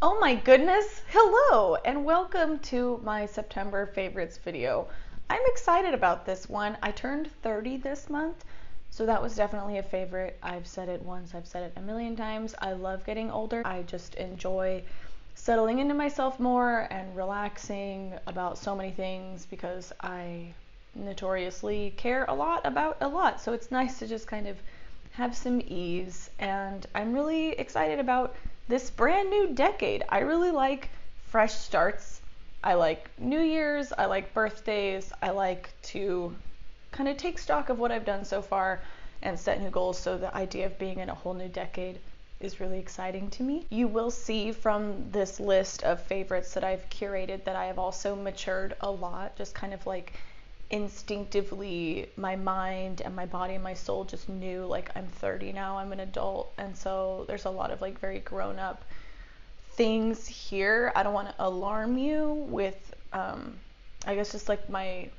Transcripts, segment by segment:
Oh my goodness, hello and welcome to my September favorites video. I'm excited about this one. I turned 30 this month, so that was definitely a favorite. I've said it once, I've said it a million times. I love getting older. I just enjoy settling into myself more and relaxing about so many things because I notoriously care a lot about a lot. So it's nice to just kind of have some ease, and I'm really excited about this brand new decade. I really like fresh starts. I like New Year's, I like birthdays, I like to kind of take stock of what I've done so far and set new goals, so the idea of being in a whole new decade is really exciting to me. You will see from this list of favorites that I've curated that I have also matured a lot, just kind of like instinctively my mind and my body and my soul just knew, like, I'm 30 now, I'm an adult, and so there's a lot of like very grown up things here. I don't want to alarm you with I guess just like my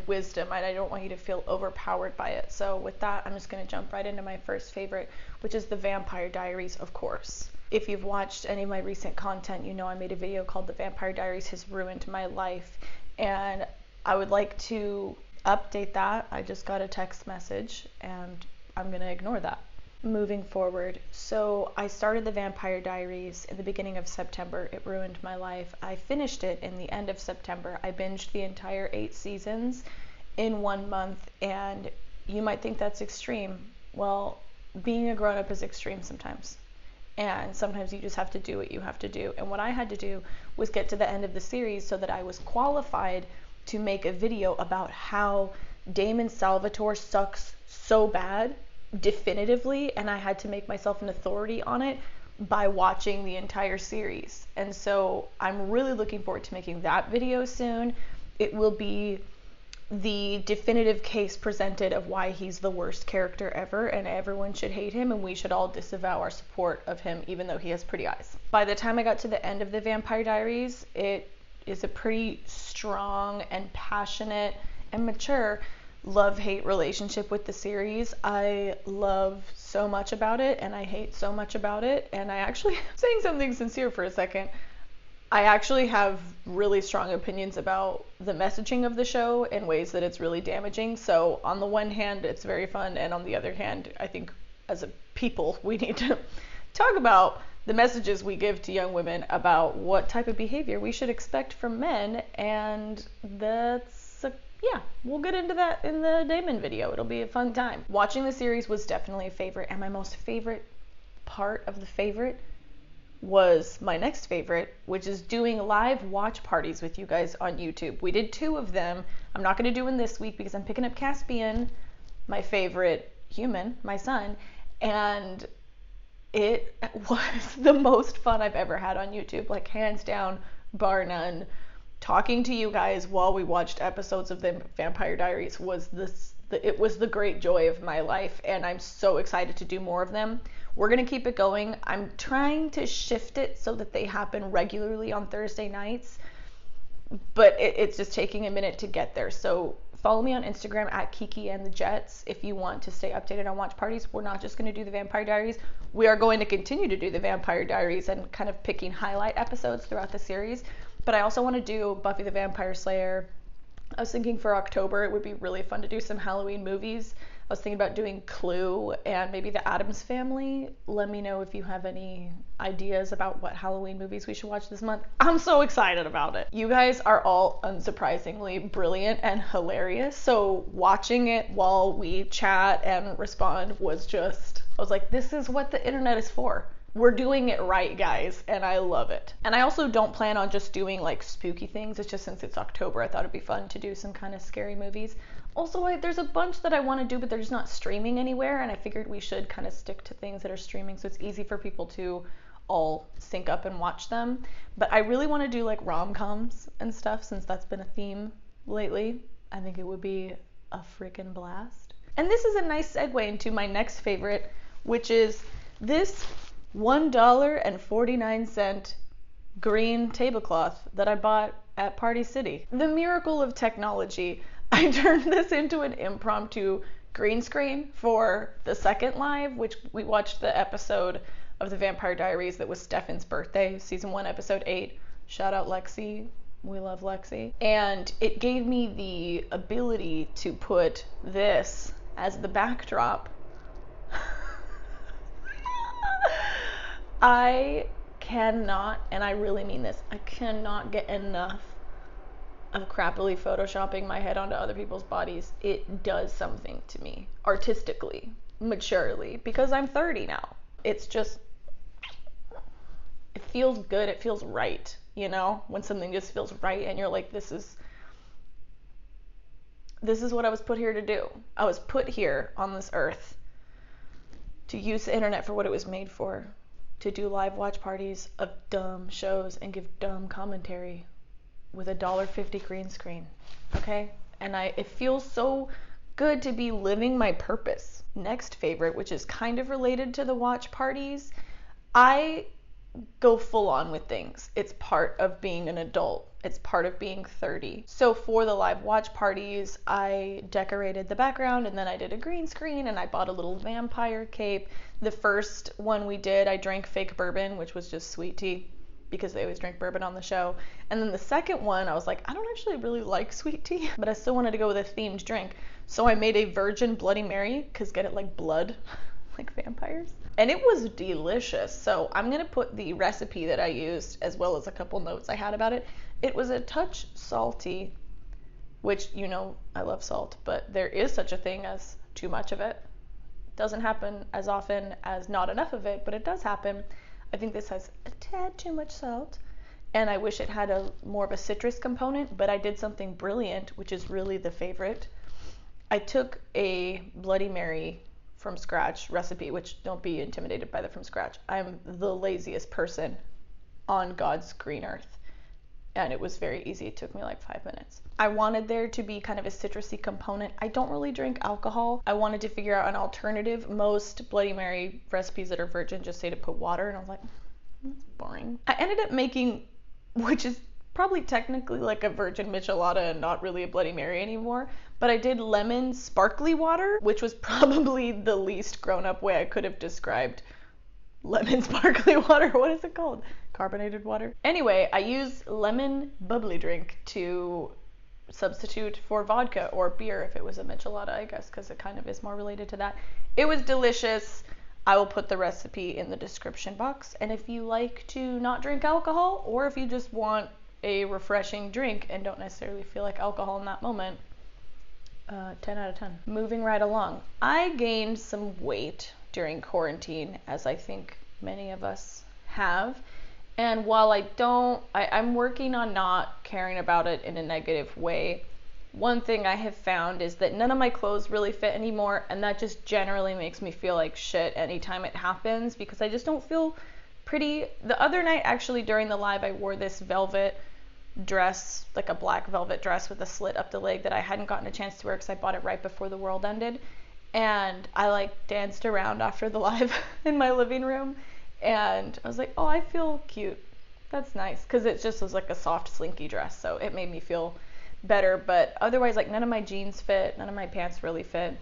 wisdom. I don't want you to feel overpowered by it. So with that, I'm just going to jump right into my first favorite, which is the Vampire Diaries, of course. If you've watched any of my recent content, you know I made a video called The Vampire Diaries Has Ruined My Life, and I would like to update that. I just got a text message and I'm going to ignore that. Moving forward, so I started the Vampire Diaries in the beginning of September. It ruined my life. I finished it in the end of September. I binged the entire 8 seasons in 1 month, and you might think that's extreme. Well, being a grown-up is extreme sometimes. And sometimes you just have to do what you have to do. And what I had to do was get to the end of the series so that I was qualified to make a video about how Damon Salvatore sucks so bad, definitively, and I had to make myself an authority on it by watching the entire series. And so I'm really looking forward to making that video soon. It will be the definitive case presented of why he's the worst character ever and everyone should hate him and we should all disavow our support of him even though he has pretty eyes. By the time I got to the end of the Vampire Diaries, it is a pretty strong and passionate and mature love-hate relationship with the series. I love so much about it and I hate so much about it, and I actually, saying something sincere for a second, I actually have really strong opinions about the messaging of the show in ways that it's really damaging. So on the one hand, it's very fun, and on the other hand, I think as a people, we need to talk about the messages we give to young women about what type of behavior we should expect from men, and yeah, we'll get into that in the Damon video. It'll be a fun time. Watching the series was definitely a favorite, and my most favorite part of the favorite was my next favorite, which is doing live watch parties with you guys on YouTube. We did 2 of them. I'm not going to do one this week because I'm picking up Caspian, my favorite human, my son, and it was the most fun I've ever had on YouTube, like hands down, bar none. Talking to you guys while we watched episodes of the Vampire Diaries was it was the great joy of my life, and I'm so excited to do more of them. We're gonna keep it going. I'm trying to shift it so that they happen regularly on Thursday nights, but it's just taking a minute to get there. So follow me on Instagram at Kiki and the Jets if you want to stay updated on watch parties. We're not just going to do the Vampire Diaries. We are going to continue to do the Vampire Diaries and kind of picking highlight episodes throughout the series. But I also want to do Buffy the Vampire Slayer. I was thinking for October it would be really fun to do some Halloween movies. I was thinking about doing Clue and maybe the Addams Family. Let me know if you have any ideas about what Halloween movies we should watch this month. I'm so excited about it. You guys are all unsurprisingly brilliant and hilarious, so watching it while we chat and respond was just, I was like, this is what the internet is for. We're doing it right, guys, and I love it. And I also don't plan on just doing like spooky things. It's just since it's October, I thought it'd be fun to do some kind of scary movies. Also, there's a bunch that I want to do, but they're just not streaming anywhere, and I figured we should kind of stick to things that are streaming so it's easy for people to all sync up and watch them. But I really want to do like rom-coms and stuff since that's been a theme lately. I think it would be a freaking blast. And this is a nice segue into my next favorite, which is this $1.49 green tablecloth that I bought at Party City. The miracle of technology. I turned this into an impromptu green screen for the second live, which we watched the episode of the Vampire Diaries that was Stefan's birthday, season 1, episode 8. Shout out Lexi. We love Lexi. And it gave me the ability to put this as the backdrop. I cannot, and I really mean this, I cannot get enough of crappily photoshopping my head onto other people's bodies. It does something to me, artistically, maturely, because I'm 30 now. It's just, it feels good, it feels right, you know, when something just feels right and you're like, this is what I was put here to do. I was put here on this earth to use the internet for what it was made for, to do live watch parties of dumb shows and give dumb commentary with a $1.50 green screen, okay? And it feels so good to be living my purpose. Next favorite, which is kind of related to the watch parties, I go full on with things. It's part of being an adult. It's part of being 30. So for the live watch parties, I decorated the background and then I did a green screen and I bought a little vampire cape. The first one we did, I drank fake bourbon, which was just sweet tea, because they always drink bourbon on the show. And then the second one, I was like, I don't actually really like sweet tea, but I still wanted to go with a themed drink. So I made a virgin Bloody Mary, because get it, like blood, like vampires. And it was delicious. So I'm gonna put the recipe that I used, as well as a couple notes I had about it. It was a touch salty, which, you know, I love salt, but there is such a thing as too much of it. Doesn't happen as often as not enough of it, but it does happen. I think this has a tad too much salt, and I wish it had more of a citrus component, but I did something brilliant, which is really the favorite. I took a Bloody Mary from scratch recipe, which don't be intimidated by the from scratch. I'm the laziest person on God's green earth, and it was very easy. It took me like 5 minutes. I wanted there to be kind of a citrusy component. I don't really drink alcohol. I wanted to figure out an alternative. Most Bloody Mary recipes that are virgin just say to put water, and I was like, that's boring. I ended up making, which is probably technically like a virgin michelada and not really a Bloody Mary anymore, but I did lemon sparkly water, which was probably the least grown-up way I could have described lemon sparkly water. What is it called? Carbonated water? Anyway, I used lemon bubbly drink to substitute for vodka or beer if it was a michelada, I guess, because it kind of is more related to that. It was delicious. I will put the recipe in the description box, and if you like to not drink alcohol, or if you just want a refreshing drink and don't necessarily feel like alcohol in that moment, 10 out of 10. Moving right along. I gained some weight during quarantine, as I think many of us have. And while I'm working on not caring about it in a negative way. One thing I have found is that none of my clothes really fit anymore, and that just generally makes me feel like shit anytime it happens, because I just don't feel pretty. The other night, actually, during the live, I wore this velvet dress, like a black velvet dress with a slit up the leg that I hadn't gotten a chance to wear because I bought it right before the world ended. And I like danced around after the live in my living room, and I was like, oh, I feel cute. That's nice, because it just was like a soft, slinky dress, so it made me feel better. But otherwise, like, none of my jeans fit, none of my pants really fit,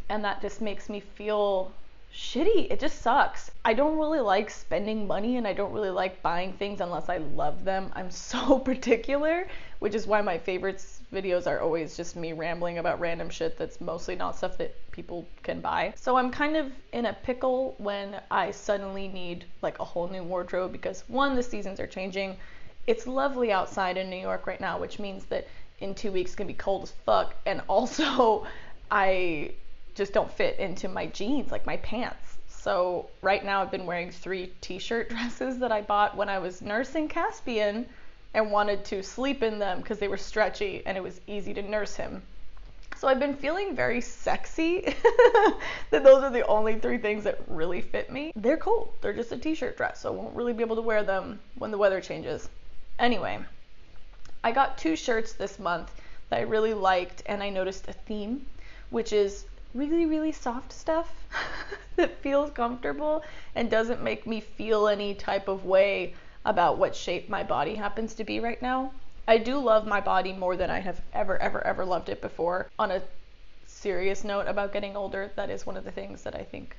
and that just makes me feel shitty. It just sucks. I don't really like spending money, and I don't really like buying things unless I love them. I'm so particular, which is why my favorites videos are always just me rambling about random shit that's mostly not stuff that people can buy. So I'm kind of in a pickle when I suddenly need like a whole new wardrobe, because one, the seasons are changing. It's lovely outside in New York right now, which means that in 2 weeks it's gonna be cold as fuck, and also I just don't fit into my jeans, like my pants. So right now I've been wearing 3 t-shirt dresses that I bought when I was nursing Caspian and wanted to sleep in them because they were stretchy and it was easy to nurse him. So I've been feeling very sexy that those are the only 3 things that really fit me. They're cold. They're just a t-shirt dress, so I won't really be able to wear them when the weather changes. Anyway, I got 2 shirts this month that I really liked, and I noticed a theme, which is really, really soft stuff that feels comfortable and doesn't make me feel any type of way about what shape my body happens to be right now. I do love my body more than I have ever loved it before. On a serious note about getting older, that is one of the things that I think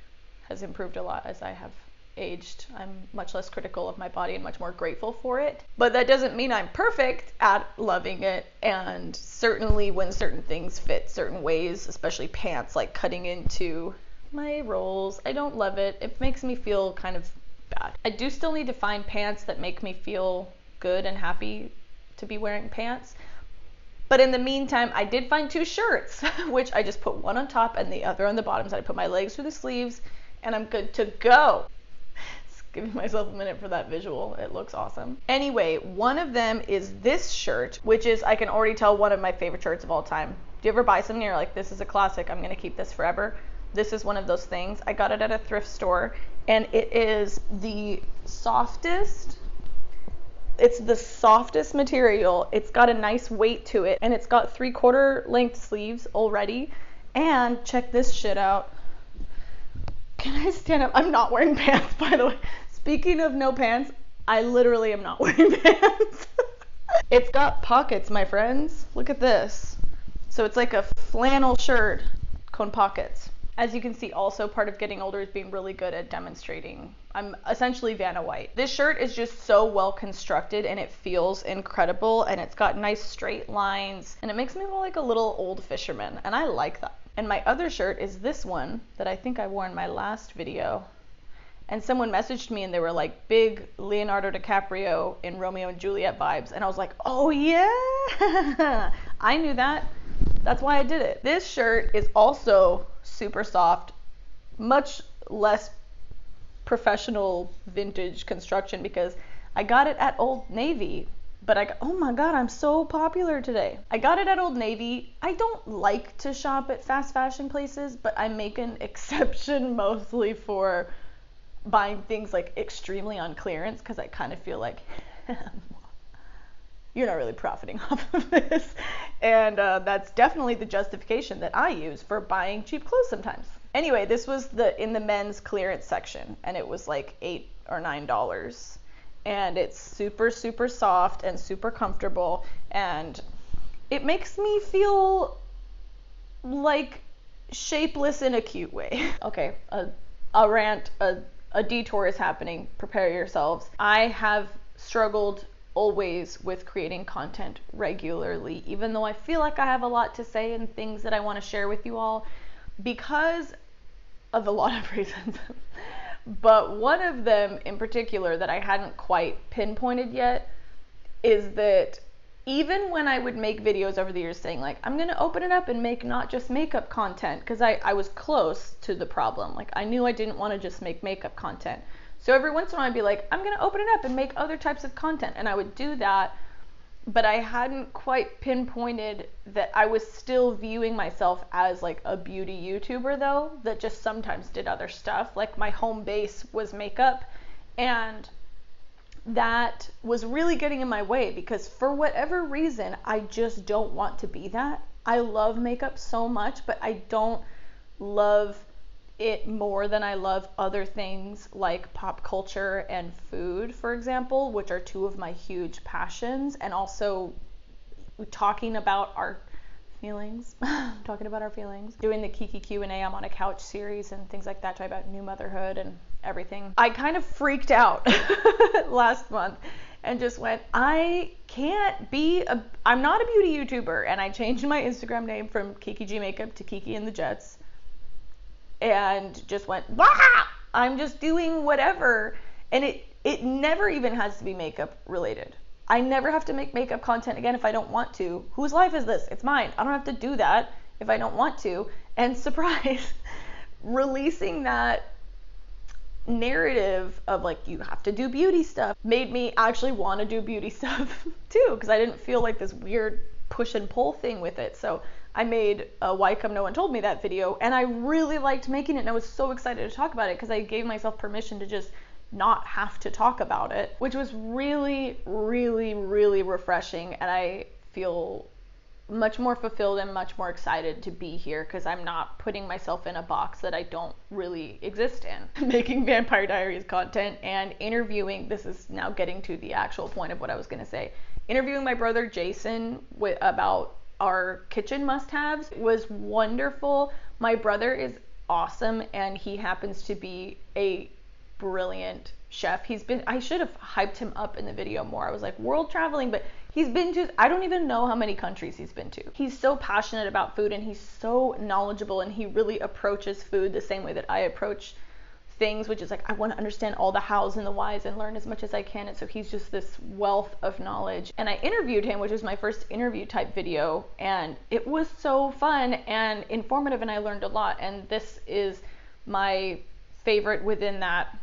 has improved a lot as I have aged. I'm much less critical of my body and much more grateful for it. But that doesn't mean I'm perfect at loving it. And certainly when certain things fit certain ways, especially pants, like cutting into my rolls, I don't love it. It makes me feel kind of bad. I do still need to find pants that make me feel good and happy to be wearing pants. But in the meantime, I did find 2 shirts, which I just put one on top and the other on the bottom. So I put my legs through the sleeves and I'm good to go. Just giving myself a minute for that visual. It looks awesome. Anyway, one of them is this shirt, which is, I can already tell, one of my favorite shirts of all time. Do you ever buy something and you're like, this is a classic, I'm gonna keep this forever? This is one of those things. I got it at a thrift store and it is the softest, it's the softest material. It's got a nice weight to it and it's got 3/4 length sleeves already. And check this shit out. Can I stand up? I'm not wearing pants, by the way. Speaking of no pants, I literally am not wearing pants. It's got pockets, my friends. Look at this. So it's like a flannel shirt, cone pockets. As you can see, also part of getting older is being really good at demonstrating. I'm essentially Vanna White. This shirt is just so well constructed and it feels incredible and it's got nice straight lines and it makes me feel like a little old fisherman and I like that. And my other shirt is this one that I think I wore in my last video. And someone messaged me and they were like, big Leonardo DiCaprio in Romeo and Juliet vibes. And I was like, oh yeah, I knew that. That's why I did it. This shirt is also super soft, much less professional vintage construction because I got it at Old Navy. But oh my God, I'm so popular today. I got it at Old Navy. I don't like to shop at fast fashion places, but I make an exception mostly for buying things like extremely on clearance because I kind of feel like you're not really profiting off of this. And that's definitely the justification that I use for buying cheap clothes sometimes. Anyway, this was in the men's clearance section and it was like $8 or $9. And it's super, super soft and super comfortable. And it makes me feel like shapeless in a cute way. Okay, a rant, a detour is happening. Prepare yourselves. I have struggled always with creating content regularly, even though I feel like I have a lot to say and things that I want to share with you all because of a lot of reasons. But one of them in particular that I hadn't quite pinpointed yet is that even when I would make videos over the years saying like, I'm going to open it up and make not just makeup content, because I was close to the problem. Like I knew I didn't want to just make makeup content. So every once in a while I'd be like, I'm going to open it up and make other types of content. And I would do that, but I hadn't quite pinpointed that I was still viewing myself as like a beauty YouTuber though, that just sometimes did other stuff. Like my home base was makeup, and that was really getting in my way because for whatever reason, I just don't want to be that. I love makeup so much, but I don't love it more than I love other things like pop culture and food, for example, which are 2 of my huge passions, and also talking about our feelings, doing the Kiki Q&A, I'm on a couch series and things like that, talking about new motherhood and everything. I kind of freaked out last month and just went, I'm not a beauty YouTuber, and I changed my Instagram name from Kiki G Makeup to Kiki and the Jets. And just went, bah! I'm just doing whatever. And it never even has to be makeup related. I never have to make makeup content again if I don't want to. Whose life is this? It's mine. I don't have to do that if I don't want to. And surprise, releasing that narrative of like, you have to do beauty stuff made me actually want to do beauty stuff too, because I didn't feel like this weird push and pull thing with it. So I made a Why Come No One Told Me That video, and I really liked making it, and I was so excited to talk about it because I gave myself permission to just not have to talk about it, which was really, really, really refreshing, and I feel much more fulfilled and much more excited to be here because I'm not putting myself in a box that I don't really exist in. Making Vampire Diaries content and interviewing, this is now getting to the actual point of what I was going to say, interviewing my brother Jason about our kitchen must-haves was wonderful. My brother is awesome, and he happens to be a brilliant chef. I should have hyped him up in the video more. I was like, world traveling, but he's been to, I don't even know how many countries he's been to. He's so passionate about food, and he's so knowledgeable, and he really approaches food the same way that I approach things, which is like, I want to understand all the hows and the whys and learn as much as I can. And so he's just this wealth of knowledge. And I interviewed him, which was my first interview type video, and it was so fun and informative, and I learned a lot. And this is my favorite within that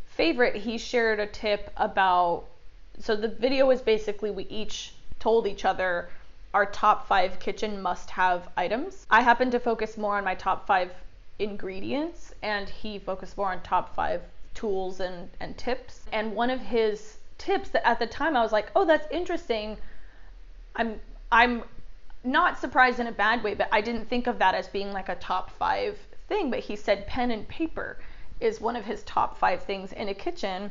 favorite. He shared a tip about, so the video is basically, we each told each other our top 5 kitchen must-have items. I happen to focus more on my top 5 ingredients, and he focused more on top 5 tools and tips. And one of his tips that at the time I was like, oh, that's interesting. I'm not surprised in a bad way, but I didn't think of that as being like a top 5 thing. But he said pen and paper is one of his top 5 things in a kitchen.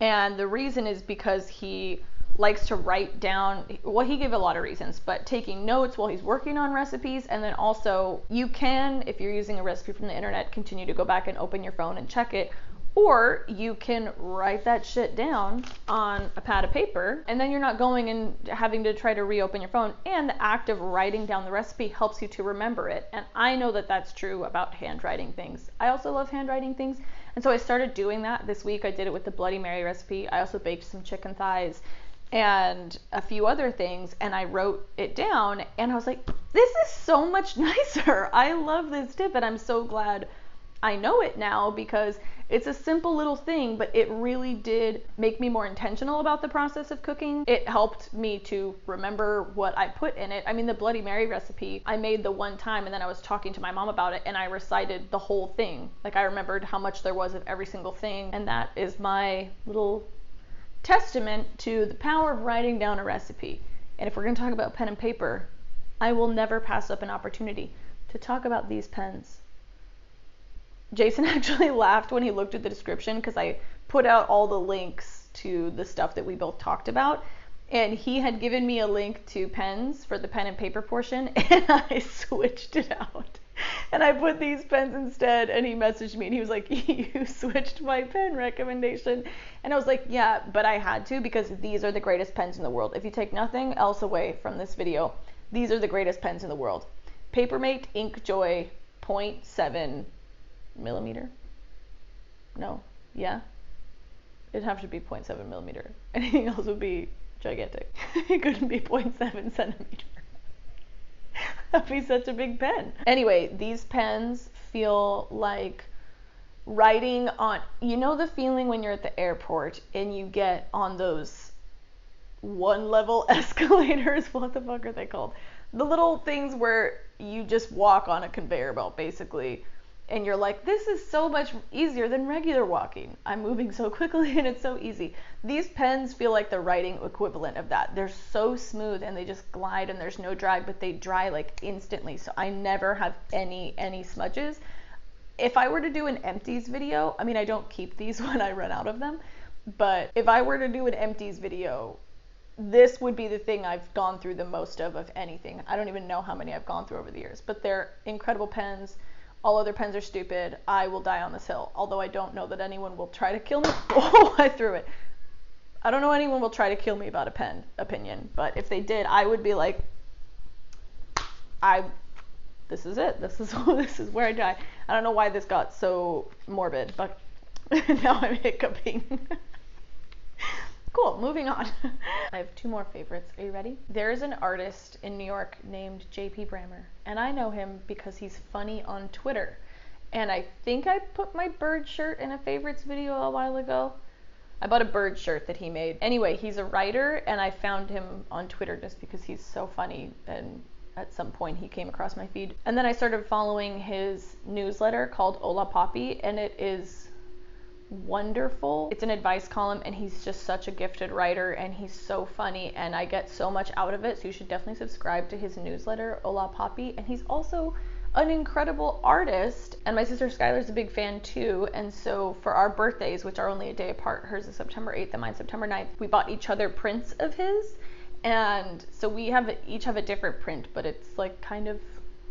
And the reason is because he likes to write down, well, he gave a lot of reasons, but taking notes while he's working on recipes. And then also, you can, if you're using a recipe from the internet, continue to go back and open your phone and check it, or you can write that shit down on a pad of paper, and then you're not going and having to try to reopen your phone. And the act of writing down the recipe helps you to remember it. And I know that that's true about handwriting things. I also love handwriting things, and so I started doing that this week. I did it with the Bloody Mary recipe. I also baked some chicken thighs and a few other things, and I wrote it down, and I was like, this is so much nicer. I love this tip, and I'm so glad I know it now, because it's a simple little thing, but it really did make me more intentional about the process of cooking. It helped me to remember what I put in it. I mean, the Bloody Mary recipe, I made the one time, and then I was talking to my mom about it, and I recited the whole thing. Like, I remembered how much there was of every single thing, and that is my little testament to the power of writing down a recipe. And if we're going to talk about pen and paper, I will never pass up an opportunity to talk about these pens. Jason actually laughed when he looked at the description, because I put out all the links to the stuff that we both talked about, and he had given me a link to pens for the pen and paper portion, and I switched it out. And I put these pens instead, and he messaged me and he was like, you switched my pen recommendation. And I was like, yeah, but I had to, because these are the greatest pens in the world. If you take nothing else away from this video, these are the greatest pens in the world. Papermate InkJoy 0.7 millimeter. No, yeah. It'd have to be 0.7 millimeter. Anything else would be gigantic. It couldn't be 0.7 centimeter. That'd be such a big pen. Anyway, these pens feel like writing on, you know the feeling when you're at the airport and you get on those 1-level escalators? What the fuck are they called? The little things where you just walk on a conveyor belt, basically. And you're like, this is so much easier than regular walking. I'm moving so quickly and it's so easy. These pens feel like the writing equivalent of that. They're so smooth and they just glide and there's no drag, but they dry like instantly. So I never have any smudges. If I were to do an empties video, I mean, I don't keep these when I run out of them, but if I were to do an empties video, this would be the thing I've gone through the most of anything. I don't even know how many I've gone through over the years, but they're incredible pens. All other pens are stupid. I will die on this hill. Although I don't know that anyone will try to kill me. Oh, I threw it. I don't know anyone will try to kill me about a pen opinion. But if they did, I would be like, this is it. This is where I die. I don't know why this got so morbid, but now I'm hiccuping. Cool, moving on. I have 2 more favorites. Are you ready? There's an artist in New York named JP Brammer, and I know him because he's funny on Twitter. And I think I put my bird shirt in a favorites video a while ago. I bought a bird shirt that he made. Anyway, he's a writer, and I found him on Twitter just because he's so funny, and at some point he came across my feed. And then I started following his newsletter called Hola Poppy, and it is wonderful. It's an advice column, and he's just such a gifted writer, and he's so funny, and I get so much out of it. So you should definitely subscribe to his newsletter, Hola Poppy. And he's also an incredible artist, and my sister Skylar's a big fan too. And so for our birthdays, which are only a day apart, hers is September 8th and mine's September 9th, we bought each other prints of his. And so we each have a different print, but it's like kind of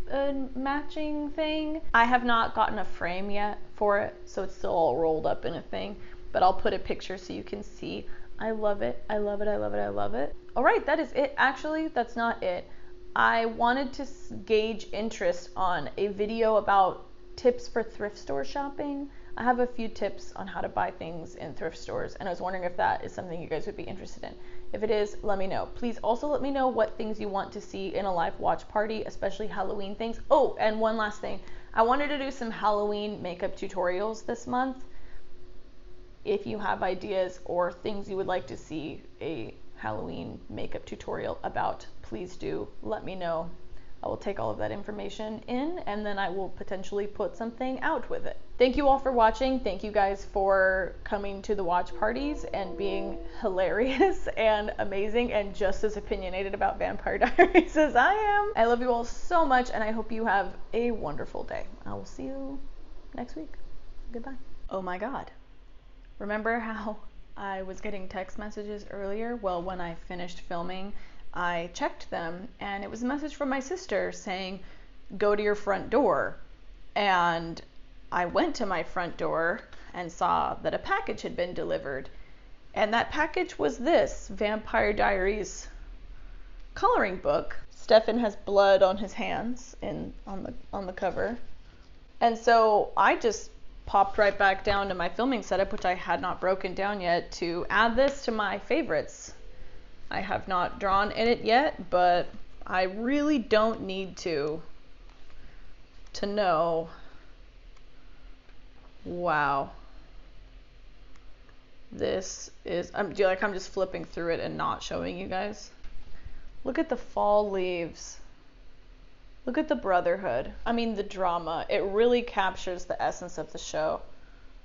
a matching thing. I have not gotten a frame yet for it, so it's still all rolled up in a thing, but I'll put a picture so you can see. I love it. I love it. I love it. I love it. All right, that is it. Actually, that's not it. I wanted to gauge interest on a video about tips for thrift store shopping. I have a few tips on how to buy things in thrift stores, and I was wondering if that is something you guys would be interested in. If it is, let me know. Please also let me know what things you want to see in a live watch party, especially Halloween things. Oh, and one last thing. I wanted to do some Halloween makeup tutorials this month. If you have ideas or things you would like to see a Halloween makeup tutorial about, please do let me know. I will take all of that information in, and then I will potentially put something out with it. Thank you all for watching. Thank you guys for coming to the watch parties and being hilarious and amazing and just as opinionated about Vampire Diaries as I am. I love you all so much, and I hope you have a wonderful day. I will see you next week. Goodbye. Oh my God. Remember how I was getting text messages earlier? Well, when I finished filming, I checked them, and it was a message from my sister saying, go to your front door. And I went to my front door and saw that a package had been delivered. And that package was this Vampire Diaries coloring book. Stefan has blood on his hands on the cover. And so I just popped right back down to my filming setup, which I had not broken down yet, to add this to my favorites. I have not drawn in it yet, but I really don't need to know. Wow. This is, I'm just flipping through it and not showing you guys. Look at the fall leaves. Look at the brotherhood. I mean, the drama. It really captures the essence of the show.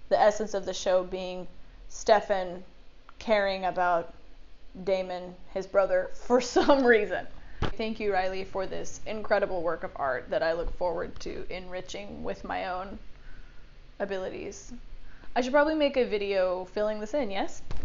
The essence of the show being Stefan caring about Damon, his brother, for some reason. Thank you, Riley, for this incredible work of art that I look forward to enriching with my own abilities. I should probably make a video filling this in, yes?